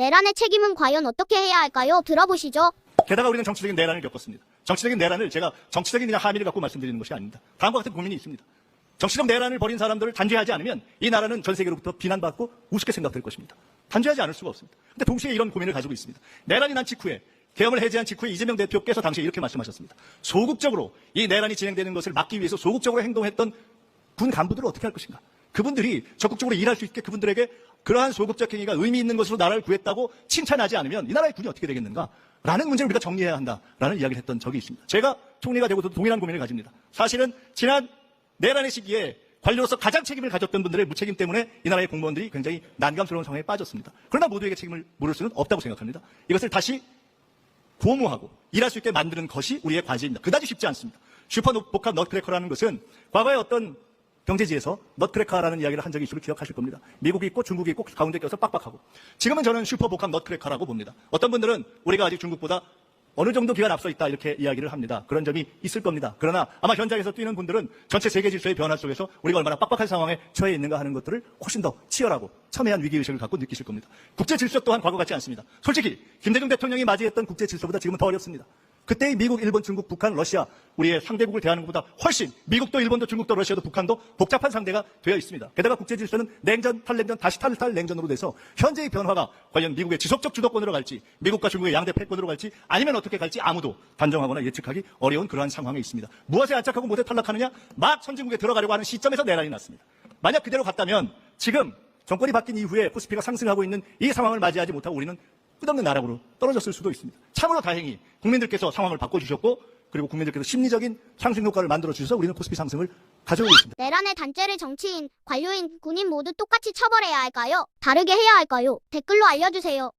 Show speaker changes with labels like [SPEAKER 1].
[SPEAKER 1] 내란의 책임은 과연 어떻게 해야 할까요? 들어보시죠.
[SPEAKER 2] 게다가 우리는 정치적인 내란을 겪었습니다. 정치적인 내란을 제가 정치적인 그냥 함의를 갖고 말씀드리는 것이 아닙니다. 다음과 같은 고민이 있습니다. 정치적 내란을 벌인 사람들을 단죄하지 않으면 이 나라는 전 세계로부터 비난받고 우습게 생각될 것입니다. 단죄하지 않을 수가 없습니다. 근데 동시에 이런 고민을 가지고 있습니다. 내란이 난 직후에, 계엄을 해제한 직후에 이재명 대표께서 당시에 이렇게 말씀하셨습니다. 소극적으로 이 내란이 진행되는 것을 막기 위해서 소극적으로 행동했던 군 간부들을 어떻게 할 것인가? 그분들이 적극적으로 일할 수 있게 그분들에게 그러한 소극적 행위가 의미 있는 것으로 나라를 구했다고 칭찬하지 않으면 이 나라의 군이 어떻게 되겠는가? 라는 문제를 우리가 정리해야 한다라는 이야기를 했던 적이 있습니다. 제가 총리가 되고도 동일한 고민을 가집니다. 사실은 지난 내란의 시기에 관료로서 가장 책임을 가졌던 분들의 무책임 때문에 이 나라의 공무원들이 굉장히 난감스러운 상황에 빠졌습니다. 그러나 모두에게 책임을 물을 수는 없다고 생각합니다. 이것을 다시 고무하고 일할 수 있게 만드는 것이 우리의 과제입니다. 그다지 쉽지 않습니다. 슈퍼복합 넛크래커라는 것은 과거에 어떤 경제지에서 넛크래커라는 이야기를 한 적이 있으면 기억하실 겁니다. 미국이 있고 중국이 있고 가운데 껴서 빡빡하고. 지금은 저는 슈퍼복합 넛크래커라고 봅니다. 어떤 분들은 우리가 아직 중국보다 어느 정도 기간 앞서 있다 이렇게 이야기를 합니다. 그런 점이 있을 겁니다. 그러나 아마 현장에서 뛰는 분들은 전체 세계 질서의 변화 속에서 우리가 얼마나 빡빡한 상황에 처해 있는가 하는 것들을 훨씬 더 치열하고 첨예한 위기의식을 갖고 느끼실 겁니다. 국제 질서 또한 과거 같지 않습니다. 솔직히 김대중 대통령이 맞이했던 국제 질서보다 지금은 더 어렵습니다. 그때의 미국, 일본, 중국, 북한, 러시아 우리의 상대국을 대하는 것보다 훨씬 미국도 일본도 중국도 러시아도 북한도 복잡한 상대가 되어 있습니다. 게다가 국제 질서는 냉전, 탈냉전, 다시 탈냉전으로 돼서 현재의 변화가 과연 미국의 지속적 주도권으로 갈지 미국과 중국의 양대 패권으로 갈지 아니면 어떻게 갈지 아무도 단정하거나 예측하기 어려운 그러한 상황에 있습니다. 무엇에 안착하고 무엇에 탈락하느냐? 막 선진국에 들어가려고 하는 시점에서 내란이 났습니다. 만약 그대로 갔다면 지금 정권이 바뀐 이후에 코스피가 상승하고 있는 이 상황을 맞이하지 못하고 우리는 끝없는 나락으로 떨어졌을 수도 있습니다. 참으로 다행히 국민들께서 상황을 바꿔주셨고 그리고 국민들께서 심리적인 상승 효과를 만들어주셔서 우리는 코스피 상승을 가져오고 있습니다.
[SPEAKER 1] 내란의 단죄를 정치인, 관료인, 군인 모두 똑같이 처벌해야 할까요? 다르게 해야 할까요? 댓글로 알려주세요.